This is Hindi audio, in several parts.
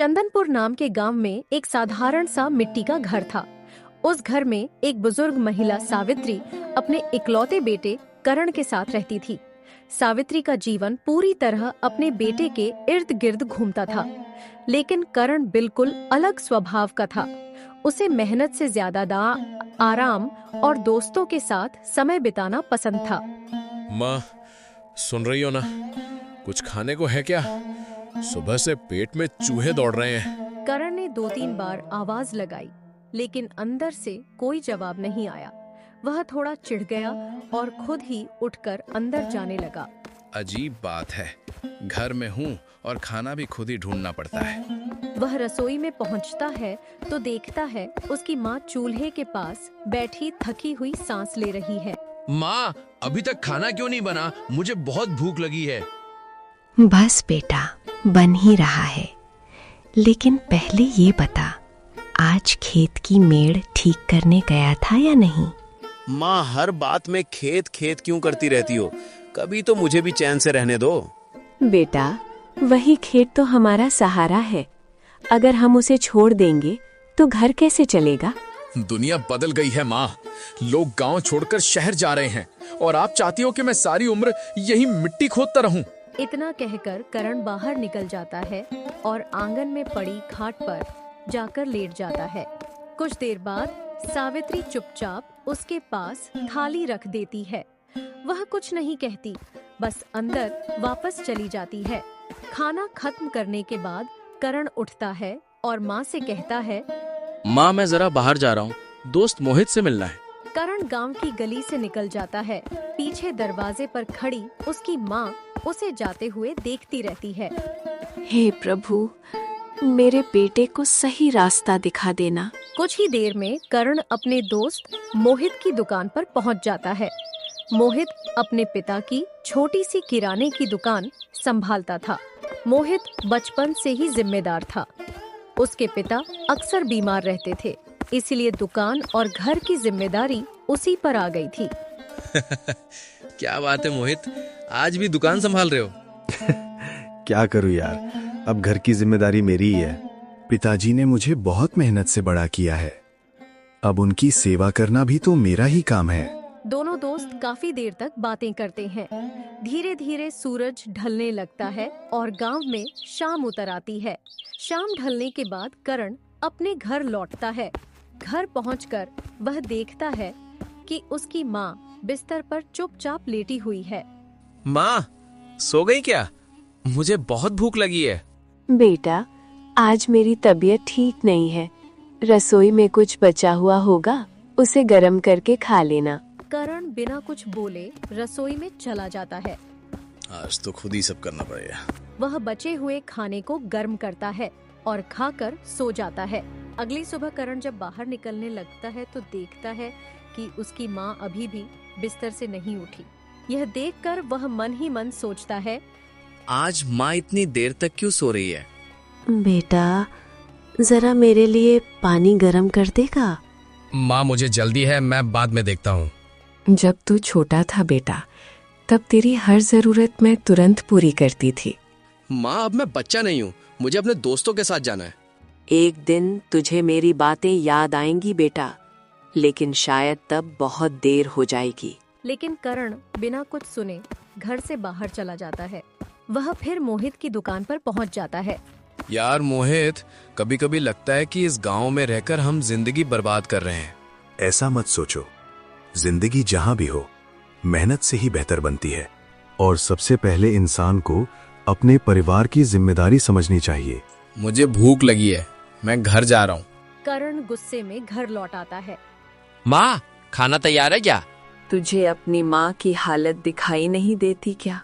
चंदनपुर नाम के गांव में एक साधारण सा मिट्टी का घर था। उस घर में एक बुजुर्ग महिला सावित्री अपने इकलौते बेटे करण के साथ रहती थी। सावित्री का जीवन पूरी तरह अपने बेटे के इर्द गिर्द घूमता था, लेकिन करण बिल्कुल अलग स्वभाव का था। उसे मेहनत से ज्यादा आराम और दोस्तों के साथ समय बिताना पसंद था। माँ, सुन रही हो ना? कुछ खाने को है क्या? सुबह से पेट में चूहे दौड़ रहे हैं। करण ने 2-3 बार आवाज लगाई, लेकिन अंदर से कोई जवाब नहीं आया। वह थोड़ा चिढ़ गया और खुद ही उठकर अंदर जाने लगा। अजीब बात है, घर में हूँ और खाना भी खुद ही ढूंढना पड़ता है। वह रसोई में पहुँचता है तो देखता है उसकी माँ चूल्हे के पास बैठी थकी हुई सांस ले रही है। माँ, अभी तक खाना क्यों नहीं बना? मुझे बहुत भूख लगी है। बस बेटा, बन ही रहा है, लेकिन पहले ये बता, आज खेत की मेड़ ठीक करने गया था या नहीं? माँ, हर बात में खेत खेत क्यों करती रहती हो? कभी तो मुझे भी चैन से रहने दो। बेटा, वही खेत तो हमारा सहारा है। अगर हम उसे छोड़ देंगे तो घर कैसे चलेगा? दुनिया बदल गई है माँ। लोग गांव छोड़कर शहर जा रहे हैं और आप चाहती हो कि मैं सारी उम्र यही मिट्टी खोदता रहूं। इतना कहकर करण बाहर निकल जाता है और आंगन में पड़ी खाट पर जाकर लेट जाता है। कुछ देर बाद सावित्री चुपचाप उसके पास थाली रख देती है। वह कुछ नहीं कहती, बस अंदर वापस चली जाती है। खाना खत्म करने के बाद करण उठता है और माँ से कहता है, माँ, मैं जरा बाहर जा रहा हूँ, दोस्त मोहित से मिलना है। करण गांव की गली से निकल जाता है। पीछे दरवाजे पर खड़ी उसकी माँ उसे जाते हुए देखती रहती है। हे प्रभु, मेरे बेटे को सही रास्ता दिखा देना। कुछ ही देर में करण अपने दोस्त मोहित की दुकान पर पहुंच जाता है। मोहित अपने पिता की छोटी सी किराने की दुकान संभालता था। मोहित बचपन से ही जिम्मेदार था। उसके पिता अक्सर बीमार रहते थे, इसलिए दुकान और घर की जिम्मेदारी उसी पर आ गई थी। क्या बात है मोहित, आज भी दुकान संभाल रहे हो? क्या करूं यार, अब घर की जिम्मेदारी मेरी ही है। पिताजी ने मुझे बहुत मेहनत से बड़ा किया है, अब उनकी सेवा करना भी तो मेरा ही काम है। दोनों दोस्त काफी देर तक बातें करते हैं। धीरे धीरे सूरज ढलने लगता है और गांव में शाम उतर आती है। शाम ढलने के बाद करण अपने घर लौटता है। घर पहुंचकर वह देखता है कि उसकी माँ बिस्तर पर चुपचाप लेटी हुई है। माँ, सो गई क्या? मुझे बहुत भूख लगी है। बेटा, आज मेरी तबीयत ठीक नहीं है। रसोई में कुछ बचा हुआ होगा, उसे गर्म करके खा लेना। करण बिना कुछ बोले रसोई में चला जाता है। आज तो खुद ही सब करना पड़ेगा। वह बचे हुए खाने को गर्म करता है और खाकर सो जाता है। अगली सुबह करण जब बाहर निकलने लगता है तो देखता है कि उसकी माँ अभी भी बिस्तर से नहीं उठी। यह देखकर वह मन ही मन सोचता है, आज माँ इतनी देर तक क्यों सो रही है? बेटा, जरा मेरे लिए पानी गर्म कर देगा? माँ, मुझे जल्दी है, मैं बाद में देखता हूँ। जब तू छोटा था बेटा, तब तेरी हर जरूरत मैं तुरंत पूरी करती थी। माँ, अब मैं बच्चा नहीं हूँ, मुझे अपने दोस्तों के साथ जाना है। एक दिन तुझे मेरी बातें याद आएंगी बेटा, लेकिन शायद तब बहुत देर हो जाएगी। लेकिन करण बिना कुछ सुने घर से बाहर चला जाता है। वह फिर मोहित की दुकान पर पहुंच जाता है। यार मोहित, कभी कभी लगता है कि इस गांव में रहकर हम जिंदगी बर्बाद कर रहे हैं। ऐसा मत सोचो, जिंदगी जहां भी हो मेहनत से ही बेहतर बनती है, और सबसे पहले इंसान को अपने परिवार की जिम्मेदारी समझनी चाहिए। मुझे भूख लगी है, मैं घर जा रहा हूँ। करण गुस्से में घर लौट आता है। माँ, खाना तैयार है क्या? तुझे अपनी माँ की हालत दिखाई नहीं देती क्या?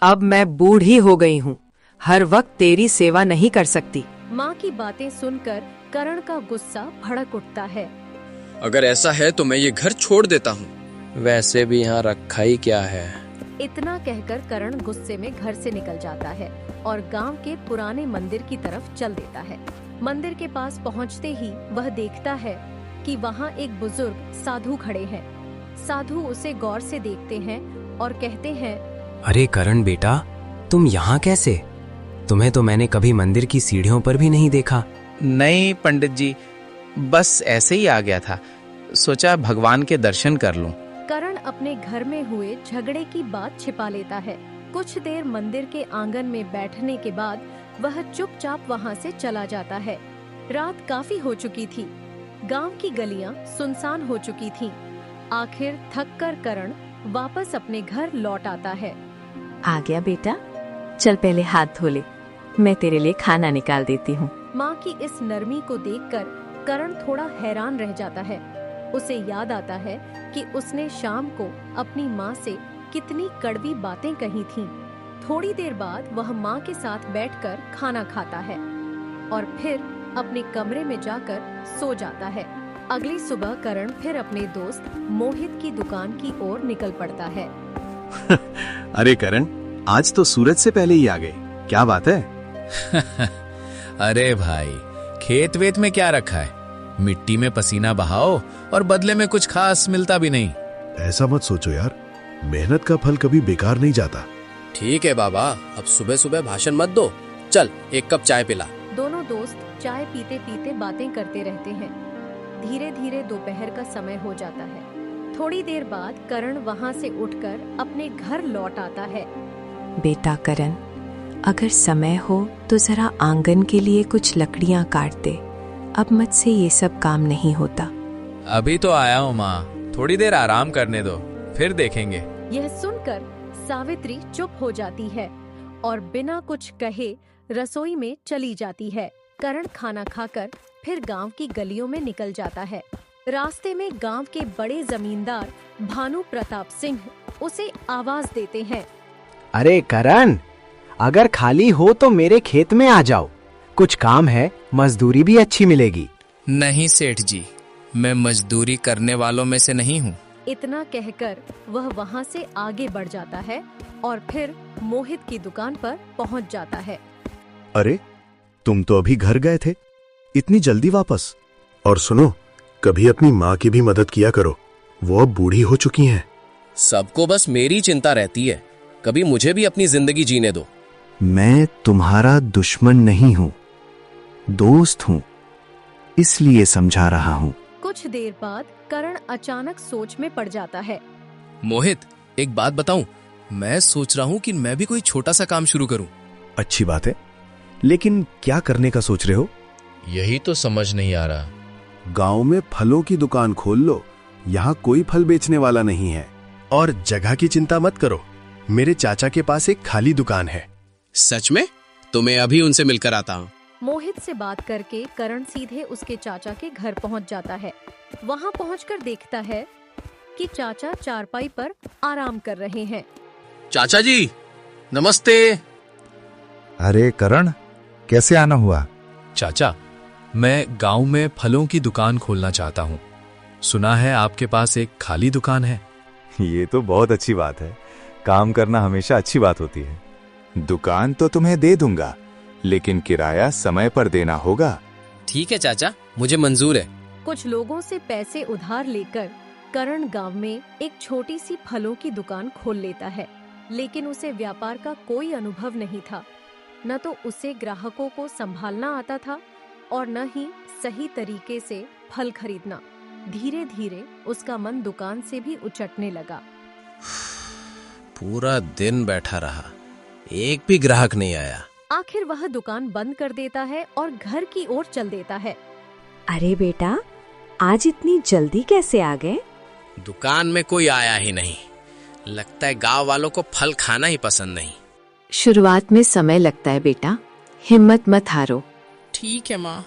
अब मैं बूढ़ी हो गई हूँ, हर वक्त तेरी सेवा नहीं कर सकती। माँ की बातें सुनकर करण का गुस्सा भड़क उठता है। अगर ऐसा है तो मैं ये घर छोड़ देता हूँ। वैसे भी यहाँ रखा ही क्या है। इतना कहकर करण गुस्से में घर से निकल जाता है और गांव के पुराने मंदिर की तरफ चल देता है। मंदिर के पास पहुंचते ही वह देखता है कि वहां एक बुजुर्ग साधु खड़े हैं। साधु उसे गौर से देखते हैं और कहते हैं, अरे करण बेटा, तुम यहाँ कैसे? तुम्हें तो मैंने कभी मंदिर की सीढ़ियों पर भी नहीं देखा। नहीं पंडित जी, बस ऐसे ही आ गया था, सोचा भगवान के दर्शन कर लूं। करण अपने घर में हुए झगड़े की बात छिपा लेता है। कुछ देर मंदिर के आंगन में बैठने के बाद वह चुपचाप वहां से चला जाता है। रात काफी हो चुकी थी, गांव की गलियां सुनसान हो चुकी थीं। आखिर थक कर करण वापस अपने घर लौट आता है। आ गया बेटा, चल पहले हाथ धो ले, मैं तेरे लिए खाना निकाल देती हूँ। माँ की इस नरमी को देखकर करण थोड़ा हैरान रह जाता है। उसे याद आता है कि उसने शाम को अपनी माँ से कितनी कड़वी बातें कही थीं। थोड़ी देर बाद वह माँ के साथ बैठकर खाना खाता है और फिर अपने कमरे में जाकर सो जाता है। अगली सुबह करण फिर अपने दोस्त मोहित की दुकान की ओर निकल पड़ता है। अरे करण, आज तो सूरज से पहले ही आ गए, क्या बात है? अरे भाई, खेत वेत में क्या रखा है? मिट्टी में पसीना बहाओ और बदले में कुछ खास मिलता भी नहीं। ऐसा मत सोचो यार, मेहनत का फल कभी बेकार नहीं जाता। ठीक है बाबा, अब सुबह सुबह भाषण मत दो, चल एक कप चाय पिला। दोनों दोस्त चाय पीते पीते बातें करते रहते हैं। धीरे धीरे दोपहर का समय हो जाता है। थोड़ी देर बाद करण वहां से उठकर अपने घर लौट आता है। बेटा करण, अगर समय हो तो जरा आंगन के लिए कुछ लकड़ियाँ काट दे, अब मुझसे ये सब काम नहीं होता। अभी तो आया हूँ माँ, थोड़ी देर आराम करने दो, फिर देखेंगे। यह सुनकर सावित्री चुप हो जाती है और बिना कुछ कहे रसोई में चली जाती है। करण खाना खाकर फिर गांव की गलियों में निकल जाता है। रास्ते में गांव के बड़े जमींदार भानु प्रताप सिंह उसे आवाज देते हैं। अरे करण, अगर खाली हो तो मेरे खेत में आ जाओ, कुछ काम है, मजदूरी भी अच्छी मिलेगी। नहीं सेठ जी, मैं मजदूरी करने वालों में से नहीं हूँ। इतना कहकर वह वहां से आगे बढ़ जाता है और फिर मोहित की दुकान पर पहुंच जाता है। अरे, तुम तो अभी घर गए थे, इतनी जल्दी वापस? और सुनो, कभी अपनी माँ की भी मदद किया करो, वो अब बूढ़ी हो चुकी हैं। सबको बस मेरी चिंता रहती है, कभी मुझे भी अपनी जिंदगी जीने दो। मैं तुम्हारा दुश्मन नहीं हूँ, दोस्त हूँ, इसलिए समझा रहा हूँ। कुछ देर बाद करण अचानक सोच में पड़ जाता है। मोहित, एक बात बताऊं, मैं सोच रहा हूँ कि मैं भी कोई छोटा सा काम शुरू करूं। अच्छी बात है, लेकिन क्या करने का सोच रहे हो? यही तो समझ नहीं आ रहा। गांव में फलों की दुकान खोल लो, यहाँ कोई फल बेचने वाला नहीं है। और जगह की चिंता मत करो, मेरे चाचा के पास एक खाली दुकान है। सच में? तो मैं अभी उनसे मिलकर आता हूँ। मोहित से बात करके करण सीधे उसके चाचा के घर पहुंच जाता है। वहां पहुंचकर देखता है कि चाचा चारपाई पर आराम कर रहे हैं। चाचा जी, नमस्ते। अरे करण, कैसे आना हुआ? चाचा, मैं गांव में फलों की दुकान खोलना चाहता हूँ। सुना है आपके पास एक खाली दुकान है। ये तो बहुत अच्छी बात है, काम करना हमेशा अच्छी बात होती है। दुकान तो तुम्हें दे दूंगा, लेकिन किराया समय पर देना होगा। ठीक है चाचा, मुझे मंजूर है। कुछ लोगों से पैसे उधार लेकर करण गांव में एक छोटी सी फलों की दुकान खोल लेता है, लेकिन उसे व्यापार का कोई अनुभव नहीं था। न तो उसे ग्राहकों को संभालना आता था और न ही सही तरीके से फल खरीदना। धीरे धीरे उसका मन दुकान से भी उचटने लगा। पूरा दिन बैठा रहा, एक भी ग्राहक नहीं आया। आखिर वह दुकान बंद कर देता है और घर की ओर चल देता है। अरे बेटा, आज इतनी जल्दी कैसे आ गए? दुकान में कोई आया ही नहीं, लगता है गांव वालों को फल खाना ही पसंद नहीं। शुरुआत में समय लगता है बेटा, हिम्मत मत हारो। ठीक है माँ,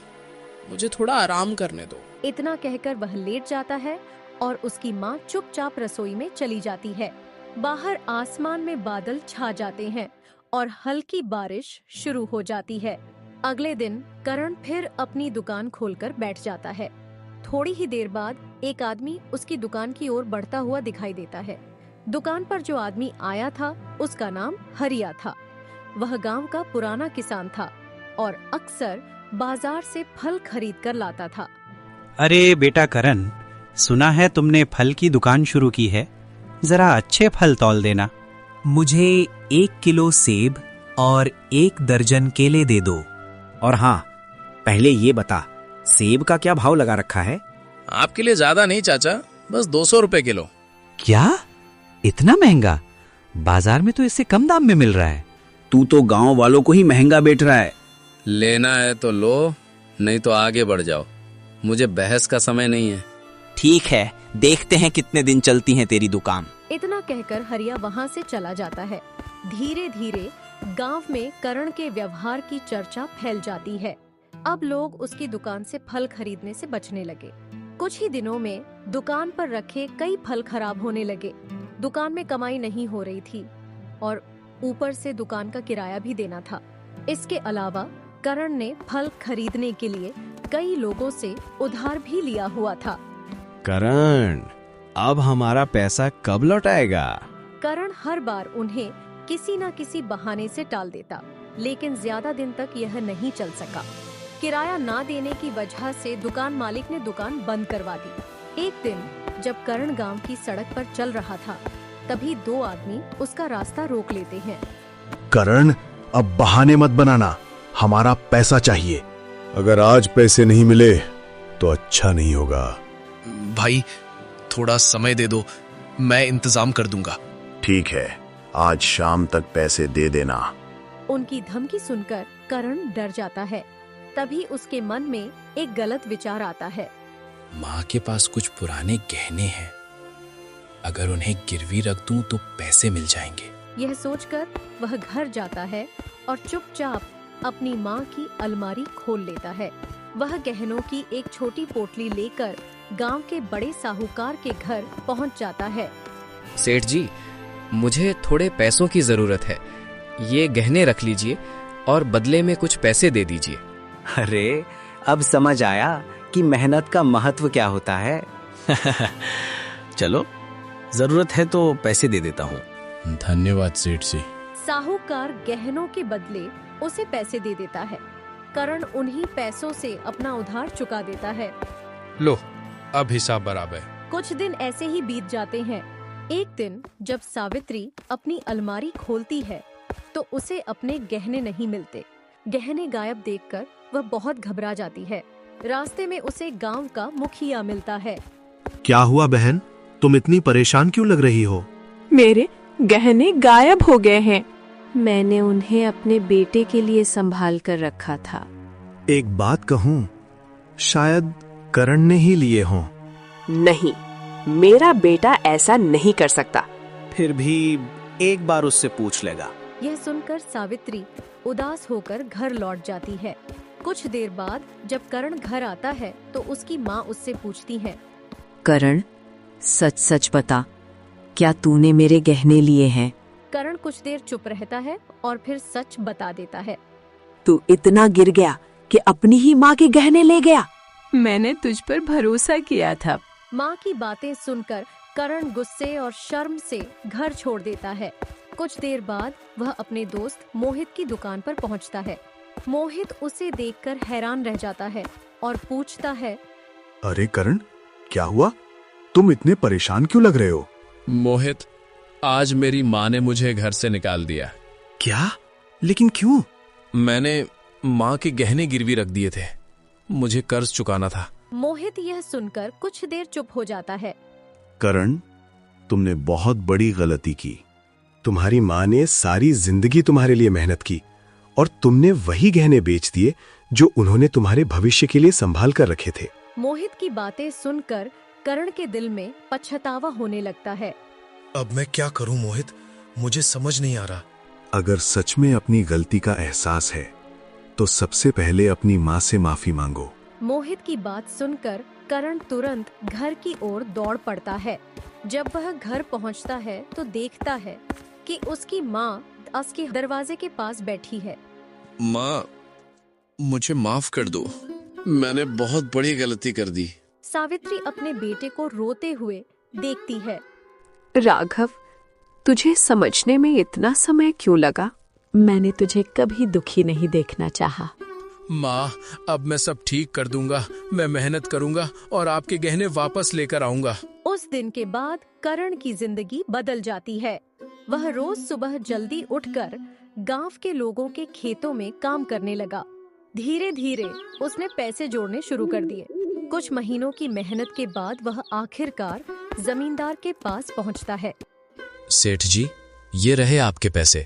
मुझे थोड़ा आराम करने दो। इतना कहकर वह लेट जाता है और उसकी माँ चुपचाप रसोई में चली जाती है। बाहर आसमान में बादल छा जाते हैं और हल्की बारिश शुरू हो जाती है। अगले दिन करण फिर अपनी दुकान खोलकर बैठ जाता है। थोड़ी ही देर बाद एक आदमी उसकी दुकान की ओर बढ़ता हुआ दिखाई देता है। दुकान पर जो आदमी आया था उसका नाम हरिया था। वह गांव का पुराना किसान था और अक्सर बाजार से फल खरीद कर लाता था। अरे बेटा करण, सुना है तुमने फल की दुकान शुरू की है, जरा अच्छे फल तौल देना। मुझे 1 किलो सेब, और 1 दर्जन केले दे दो। और हाँ, पहले ये बता, सेब का क्या भाव लगा रखा है? आपके लिए ज्यादा नहीं चाचा, बस 200 रुपए किलो। क्या? इतना महंगा? बाजार में तो इससे कम दाम में मिल रहा है। तू तो गांव वालों को ही महंगा बेच रहा है। लेना है तो लो, नहीं तो आगे बढ़ जाओ। मुझे बहस का समय नहीं है। ठीक है, देखते हैं कितने दिन चलती है तेरी दुकान। इतना कहकर हरिया वहाँ से चला जाता है। धीरे धीरे गांव में करण के व्यवहार की चर्चा फैल जाती है। अब लोग उसकी दुकान से फल खरीदने से बचने लगे। कुछ ही दिनों में दुकान पर रखे कई फल खराब होने लगे। दुकान में कमाई नहीं हो रही थी और ऊपर से दुकान का किराया भी देना था। इसके अलावा करण ने फल खरीदने के लिए कई लोगों से उधार भी लिया हुआ था। करण, अब हमारा पैसा कब लौटाएगा? करण हर बार उन्हें किसी न किसी बहाने से टाल देता, लेकिन ज्यादा दिन तक यह नहीं चल सका। किराया ना देने की वजह से दुकान मालिक ने दुकान बंद करवा दी। एक दिन जब करण गांव की सड़क पर चल रहा था, तभी 2 आदमी उसका रास्ता रोक लेते हैं। करण, अब बहाने मत बनाना, हमारा पैसा चाहिए। अगर आज पैसे नहीं मिले तो अच्छा नहीं होगा। भाई, थोड़ा समय दे दो, मैं इंतजाम कर दूंगा। ठीक है, आज शाम तक पैसे दे देना। उनकी धमकी सुनकर करण डर जाता है। तभी उसके मन में एक गलत विचार आता है। माँ के पास कुछ पुराने गहने हैं, अगर उन्हें गिरवी रख दूं तो पैसे मिल जाएंगे। यह सोचकर वह घर जाता है और चुपचाप अपनी माँ की अलमारी खोल लेता है। वह गहनों की एक छोटी पोटली लेकर गांव के बड़े साहूकार के घर पहुंच जाता है। सेठ जी, मुझे थोड़े पैसों की जरूरत है। ये गहने रख लीजिए और बदले में कुछ पैसे दे दीजिए। अरे, अब समझ आया कि मेहनत का महत्व क्या होता है। चलो, जरूरत है तो पैसे दे देता हूँ। धन्यवाद सेठ जी। साहूकार गहनों के बदले उसे पैसे दे देता है। करण उन्हीं पैसों से अपना उधार चुका देता है। लो, अब हिसाब बराबर। कुछ दिन ऐसे ही बीत जाते हैं। एक दिन जब सावित्री अपनी अलमारी खोलती है तो उसे अपने गहने नहीं मिलते। गहने गायब देखकर वह बहुत घबरा जाती है। रास्ते में उसे गांव का मुखिया मिलता है। क्या हुआ बहन, तुम इतनी परेशान क्यों लग रही हो? मेरे गहने गायब हो गए हैं। मैंने उन्हें अपने बेटे के लिए संभाल कर रखा था। एक बात कहूँ, शायद करण ने ही लिए हों। नहीं, मेरा बेटा ऐसा नहीं कर सकता। फिर भी एक बार उससे पूछ लेगा। यह सुनकर सावित्री उदास होकर घर लौट जाती है। कुछ देर बाद जब करण घर आता है तो उसकी माँ उससे पूछती है, करण, सच सच बता, क्या तूने मेरे गहने लिए हैं? करण कुछ देर चुप रहता है और फिर सच बता देता है। तू इतना गिर गया कि अपनी ही माँ के गहने ले गया। मैंने तुझ पर भरोसा किया था। माँ की बातें सुनकर करण गुस्से और शर्म से घर छोड़ देता है। कुछ देर बाद वह अपने दोस्त मोहित की दुकान पर पहुंचता है। मोहित उसे देखकर हैरान रह जाता है और पूछता है, अरे करण, क्या हुआ? तुम इतने परेशान क्यों लग रहे हो? मोहित, आज मेरी माँ ने मुझे घर से निकाल दिया। क्या? लेकिन क्यों? मैंने माँ के गहने गिरवी रख दिए थे, मुझे कर्ज चुकाना था। मोहित यह सुनकर कुछ देर चुप हो जाता है। करण, तुमने बहुत बड़ी गलती की। तुम्हारी माँ ने सारी जिंदगी तुम्हारे लिए मेहनत की और तुमने वही गहने बेच दिए जो उन्होंने तुम्हारे भविष्य के लिए संभाल कर रखे थे। मोहित की बातें सुनकर करण के दिल में पछतावा होने लगता है। अब मैं क्या करूं मोहित, मुझे समझ नहीं आ रहा। अगर सच में अपनी गलती का एहसास है तो सबसे पहले अपनी माँ से माफी मांगो। मोहित की बात सुनकर करण तुरंत घर की ओर दौड़ पड़ता है। जब वह घर पहुंचता है तो देखता है कि उसकी माँ उसके दरवाजे के पास बैठी है। माँ, मुझे माफ कर दो, मैंने बहुत बड़ी गलती कर दी। सावित्री अपने बेटे को रोते हुए देखती है। राघव, तुझे समझने में इतना समय क्यों लगा? मैंने तुझे कभी दुखी नहीं देखना चाहा। माँ, अब मैं सब ठीक कर दूंगा। मैं मेहनत करूंगा और आपके गहने वापस लेकर आऊंगा। उस दिन के बाद करण की जिंदगी बदल जाती है। वह रोज सुबह जल्दी उठकर गांव के लोगों के खेतों में काम करने लगा। धीरे धीरे उसने पैसे जोड़ने शुरू कर दिए। कुछ महीनों की मेहनत के बाद वह आखिरकार जमींदार के पास पहुंचता है। सेठ जी, ये रहे आपके पैसे।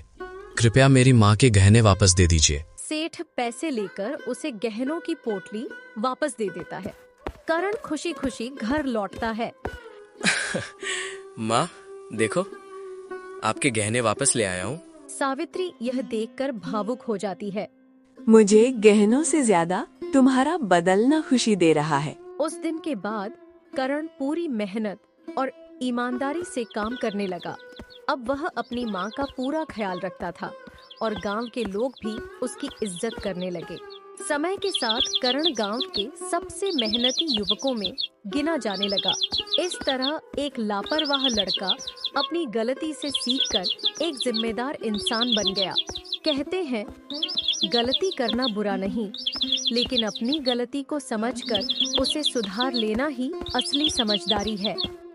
कृपया मेरी माँ के गहने वापस दे दीजिए। सेठ पैसे लेकर उसे गहनों की पोटली वापस दे देता है। करण खुशी खुशी घर लौटता है। माँ, देखो, आपके गहने वापस ले आया हूँ। सावित्री यह देखकर भावुक हो जाती है। मुझे गहनों से ज्यादा तुम्हारा बदलना खुशी दे रहा है। उस दिन के बाद करण पूरी मेहनत और ईमानदारी से काम करने लगा। अब वह अपनी माँ का पूरा ख्याल रखता था और गांव के लोग भी उसकी इज्जत करने लगे। समय के साथ करण गांव के सबसे मेहनती युवकों में गिना जाने लगा। इस तरह एक लापरवाह लड़का अपनी गलती से सीखकर एक जिम्मेदार इंसान बन गया। कहते हैं, गलती करना बुरा नहीं, लेकिन अपनी गलती को समझकर उसे सुधार लेना ही असली समझदारी है।